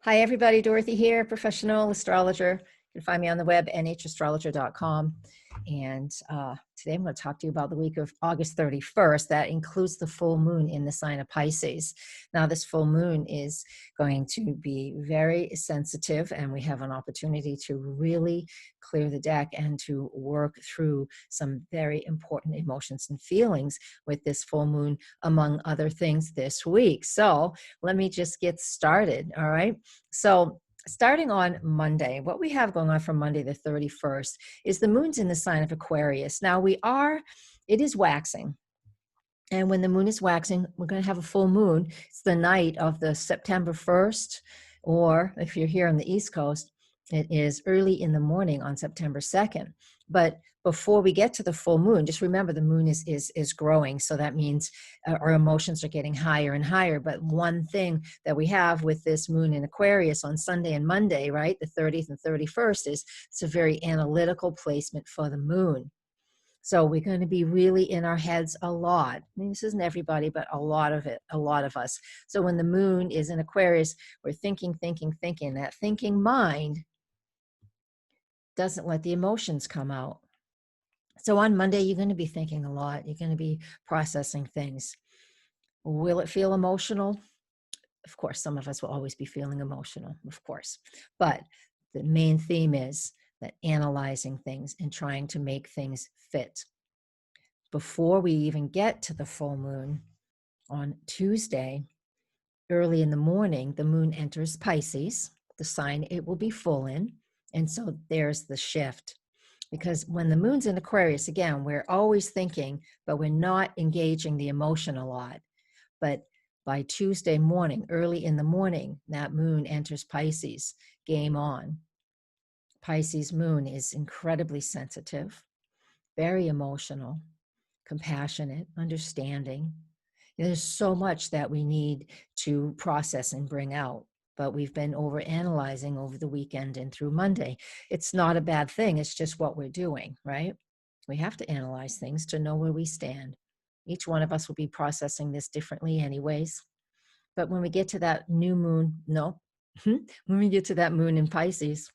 Hi, everybody. Dorothy here, professional astrologer. You can find me on the web, nhastrologer.com. And today I'm going to talk to you about the week of August 31st. That includes the full moon in the sign of Pisces. Now, this full moon is going to be very sensitive, and we have an opportunity to really clear the deck and to work through some very important emotions and feelings with this full moon, among other things, this week. So let me just get started. All right. So starting on Monday, what we have going on from Monday the 31st is the moon's in the sign of Aquarius. Now it is waxing. And when the moon is waxing, we're going to have a full moon. It's the night of the September 1st, or if you're here on the East Coast, it is early in the morning on September 2nd. But before we get to the full moon, just remember the moon is growing. So that means our emotions are getting higher and higher. But one thing that we have with this moon in Aquarius on Sunday and Monday, right, the 30th and 31st, is it's a very analytical placement for the moon. So we're going to be really in our heads a lot. I mean, this isn't everybody, but a lot of us. So when the moon is in Aquarius, we're thinking. That thinking mind doesn't let the emotions come out. So on Monday, you're going to be thinking a lot. You're going to be processing things. Will it feel emotional? Of course, some of us will always be feeling emotional, of course. But the main theme is that analyzing things and trying to make things fit. Before we even get to the full moon on Tuesday, early in the morning, the moon enters Pisces, the sign it will be full in. And so there's the shift. Because when the moon's in Aquarius, again, we're always thinking, but we're not engaging the emotion a lot. But by Tuesday morning, early in the morning, that moon enters Pisces. Game on. Pisces moon is incredibly sensitive, very emotional, compassionate, understanding. There's so much that we need to process and bring out, but we've been overanalyzing over the weekend and through Monday. It's not a bad thing. It's just what we're doing, right? We have to analyze things to know where we stand. Each one of us will be processing this differently anyways. But when we get to that new moon, when we get to that moon in Pisces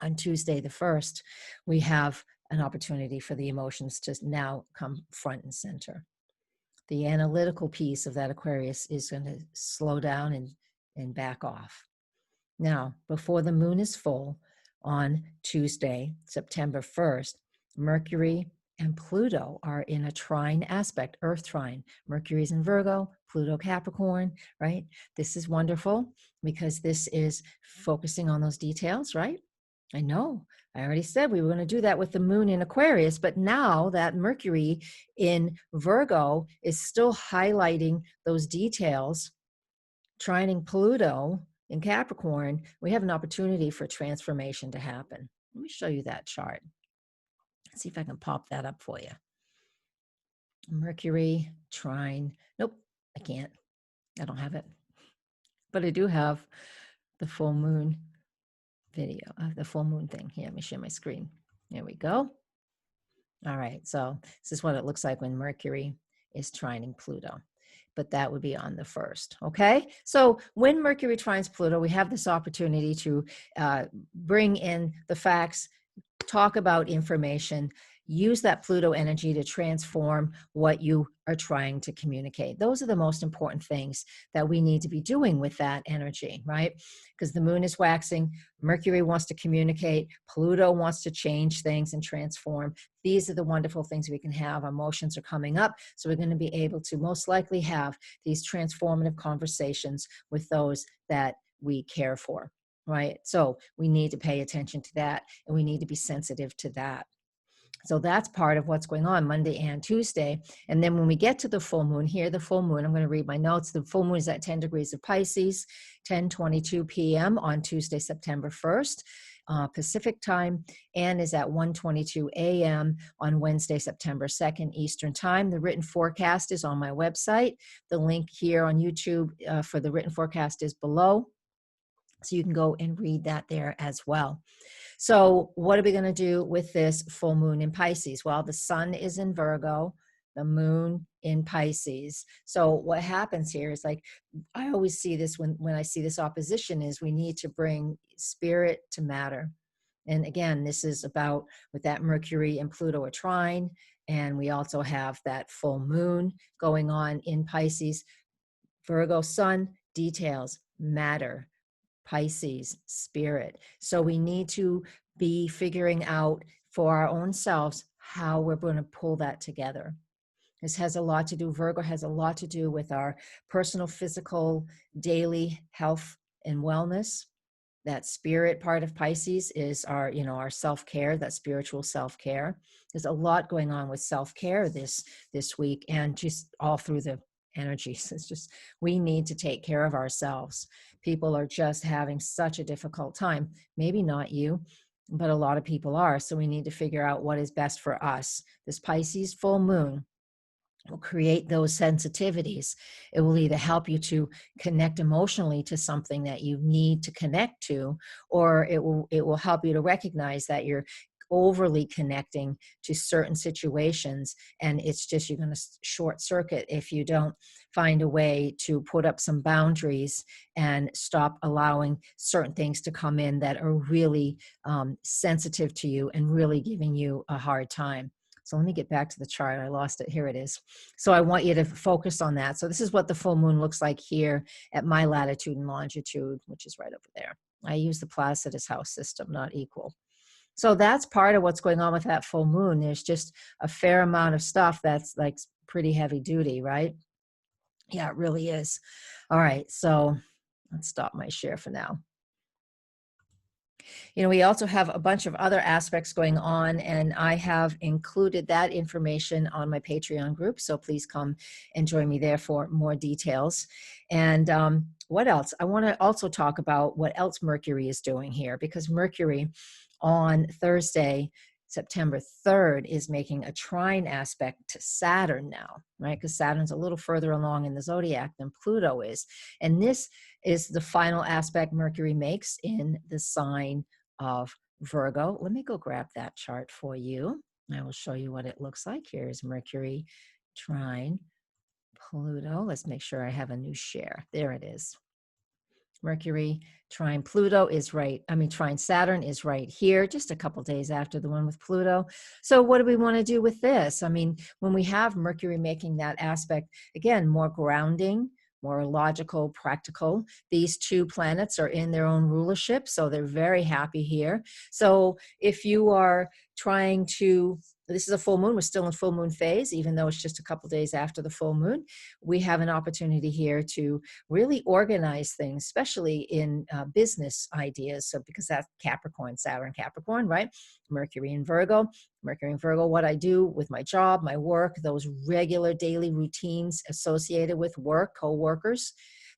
on Tuesday the 1st, we have an opportunity for the emotions to now come front and center. The analytical piece of that Aquarius is going to slow down and back off. Now, before the moon is full on Tuesday, September 1st, Mercury and Pluto are in a trine aspect, Earth trine. Mercury's in Virgo, Pluto Capricorn, right? This is wonderful because this is focusing on those details, right? I know. I already said we were going to do that with the moon in Aquarius, but now that Mercury in Virgo is still highlighting those details, trining Pluto in Capricorn, we have an opportunity for transformation to happen. Let me show you that chart. Let's see if I can pop that up for you. Mercury, trine. Nope, I can't. I don't have it. But I do have the full moon video, the full moon thing. Here, let me share my screen. There we go. All right, so this is what it looks like when Mercury is trining Pluto, but that would be on the 1st, okay? So when Mercury trines Pluto, we have this opportunity to bring in the facts, talk about information, use that Pluto energy to transform what you are trying to communicate. Those are the most important things that we need to be doing with that energy, right? Because the moon is waxing, Mercury wants to communicate, Pluto wants to change things and transform. These are the wonderful things we can have. Emotions are coming up, so we're going to be able to most likely have these transformative conversations with those that we care for, right? So we need to pay attention to that, and we need to be sensitive to that. So that's part of what's going on Monday and Tuesday. And then when we get to the full moon here, the full moon, I'm going to read my notes. The full moon is at 10 degrees of Pisces, 10:22 p.m. on Tuesday, September 1st, Pacific time, and is at 1:22 a.m. on Wednesday, September 2nd, Eastern time. The written forecast is on my website. The link here on YouTube for the written forecast is below. So you can go and read that there as well. So what are we going to do with this full moon in Pisces? Well, the sun is in Virgo. the moon in Pisces. So what happens here is, like, I always see this when I see this opposition, is we need to bring spirit to matter. And again, this is about, with that Mercury and Pluto a trine, and we also have that full moon going on in Pisces. Virgo sun, details, matter. Pisces, spirit. So we need to be figuring out for our own selves how we're going to pull that together. This has a lot to do, Virgo has a lot to do with our personal, physical, daily health and wellness. That spirit part of Pisces is our, our self-care, that spiritual self-care. There's a lot going on with self-care this week, and just all through the energies. It's just, we need to take care of ourselves. People are just having such a difficult time. Maybe not you, but a lot of people are. So we need to figure out what is best for us. This Pisces full moon will create those sensitivities. It will either help you to connect emotionally to something that you need to connect to, or it will help you to recognize that you're overly connecting to certain situations, and it's just, you're going to short circuit if you don't find a way to put up some boundaries and stop allowing certain things to come in that are really sensitive to you and really giving you a hard time. So let me get back to the chart. I lost it. Here it is. So I want you to focus on that. So this is what the full moon looks like here at my latitude and longitude, which is right over there. I use the Placidus house system, not equal. So that's part of what's going on with that full moon. There's just a fair amount of stuff that's like pretty heavy duty, right? Yeah, it really is. All right. So let's stop my share for now. We also have a bunch of other aspects going on, and I have included that information on my Patreon group. So please come and join me there for more details. And what else? I want to also talk about what else Mercury is doing here, because Mercury on Thursday, September 3rd, is making a trine aspect to Saturn now, right? Because Saturn's a little further along in the zodiac than Pluto is. And this is the final aspect Mercury makes in the sign of Virgo. Let me go grab that chart for you. I will show you what it looks like. Here's Mercury trine Pluto. Let's make sure I have a new share. There it is. Mercury trine Pluto is trine Saturn is right here, just a couple days after the one with Pluto. So what do we want to do with this? When we have Mercury making that aspect, again, more grounding, more logical, practical. These two planets are in their own rulership, so they're very happy here. So if you are trying to, this is a full moon, we're still in full moon phase, even though it's just a couple days after the full moon, we have an opportunity here to really organize things, especially in business ideas. So because that's Capricorn, Saturn, Capricorn, right? Mercury and Virgo, what I do with my job, my work, those regular daily routines associated with work, co-workers.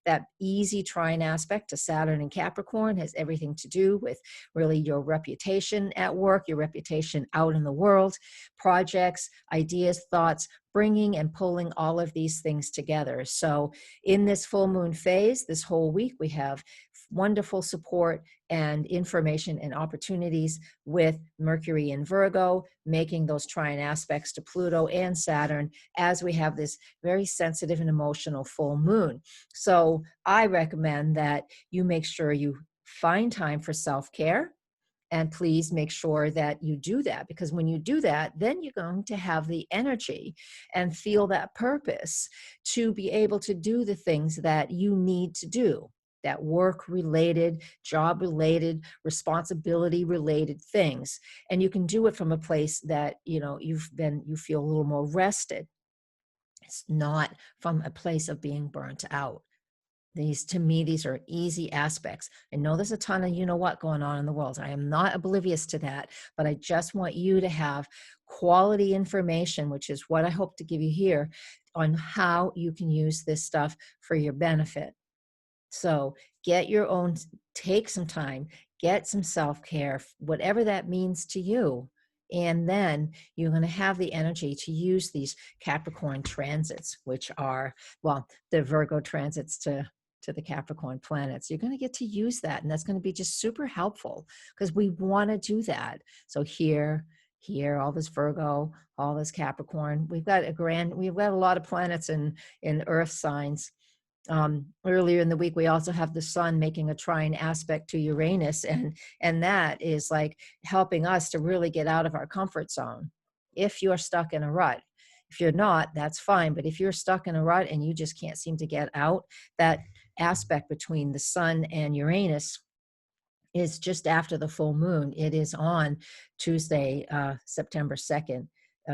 That easy trine aspect to Saturn and Capricorn has everything to do with really your reputation at work, your reputation out in the world, projects, ideas, thoughts, bringing and pulling all of these things together. So in this full moon phase, this whole week, we have wonderful support and information and opportunities with Mercury and Virgo, making those trine aspects to Pluto and Saturn as we have this very sensitive and emotional full moon. So I recommend that you make sure you find time for self-care. And please make sure that you do that, because when you do that, then you're going to have the energy and feel that purpose to be able to do the things that you need to do, that work-related, job-related, responsibility-related things. And you can do it from a place that, you feel a little more rested. It's not from a place of being burnt out. To me, these are easy aspects. I know there's a ton of what going on in the world. I am not oblivious to that, but I just want you to have quality information, which is what I hope to give you here, on how you can use this stuff for your benefit. So take some time, get some self-care, whatever that means to you. And then you're going to have the energy to use these Capricorn transits, which are, the Virgo transits to the Capricorn planets. You're going to get to use that. And that's going to be just super helpful, because we want to do that. So here, here, all this Virgo, all this Capricorn. We've got a lot of planets in Earth signs. Earlier in the week, we also have the sun making a trine aspect to Uranus, and that is like helping us to really get out of our comfort zone. If you're stuck in a rut, if you're not, that's fine. But if you're stuck in a rut and you just can't seem to get out, that aspect between the sun and Uranus is just after the full moon. It is on Tuesday, September 2nd.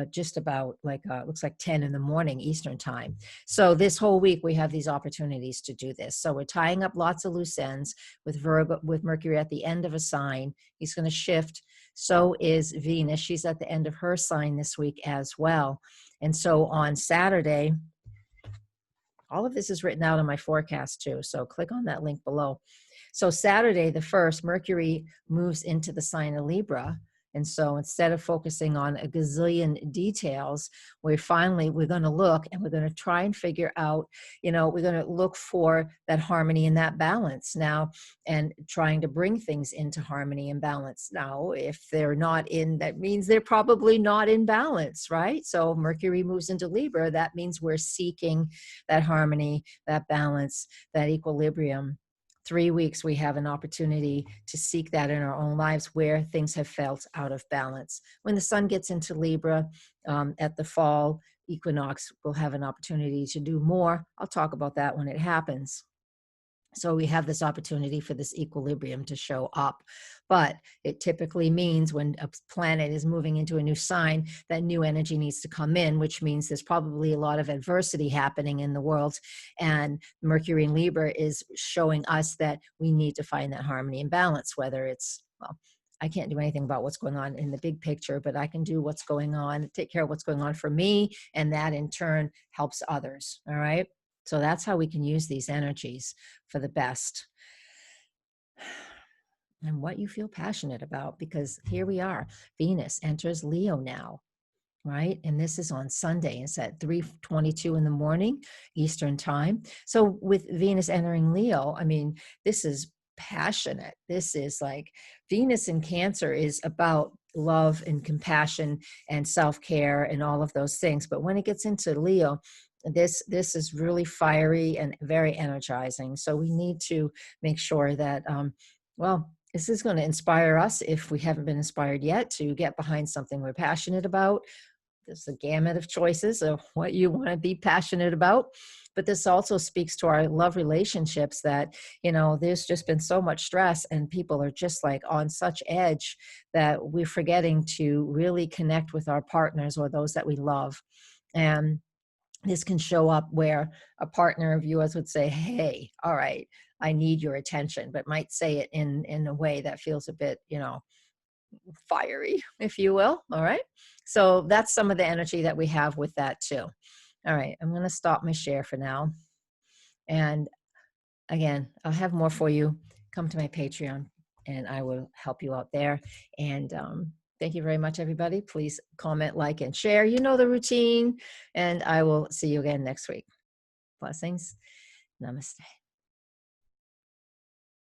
Just about like looks like 10 in the morning Eastern time. So this whole week we have these opportunities to do this. So we're tying up lots of loose ends with Virgo, with Mercury at the end of a sign. He's going to shift. So is Venus. She's at the end of her sign this week as well. And so on Saturday, all of this is written out in my forecast too. So click on that link below. So Saturday the 1st, Mercury moves into the sign of Libra. And so instead of focusing on a gazillion details, we're going to look and we're going to try and figure out, we're going to look for that harmony and that balance now, and trying to bring things into harmony and balance. Now, if they're not in, that means they're probably not in balance, right? So Mercury moves into Libra. That means we're seeking that harmony, that balance, that equilibrium. 3 weeks, we have an opportunity to seek that in our own lives where things have felt out of balance. When the sun gets into Libra at the fall equinox, we'll have an opportunity to do more. I'll talk about that when it happens. So we have this opportunity for this equilibrium to show up. But it typically means when a planet is moving into a new sign, that new energy needs to come in, which means there's probably a lot of adversity happening in the world. And Mercury in Libra is showing us that we need to find that harmony and balance, whether it's, well, I can't do anything about what's going on in the big picture, but I can do what's going on, take care of what's going on for me, and that in turn helps others, all right? So that's how we can use these energies for the best. And what you feel passionate about, because here we are, Venus enters Leo now, right? And this is on Sunday. It's at 3:22 in the morning, Eastern time. So with Venus entering Leo, I mean, this is passionate. This is like Venus in Cancer is about love and compassion and self-care and all of those things. But when it gets into Leo, this is really fiery and very energizing. So we need to make sure that, this is going to inspire us, if we haven't been inspired yet, to get behind something we're passionate about. There's a gamut of choices of what you want to be passionate about. But this also speaks to our love relationships that, there's just been so much stress and people are just like on such edge that we're forgetting to really connect with our partners or those that we love. And this can show up where a partner of yours would say, hey, all right, I need your attention, but might say it in a way that feels a bit, fiery, if you will. All right. So that's some of the energy that we have with that too. All right. I'm going to stop my share for now. And again, I'll have more for you. Come to my Patreon and I will help you out there. And, thank you very much, everybody. Please comment, like, and share. You know the routine. And I will see you again next week. Blessings. Namaste.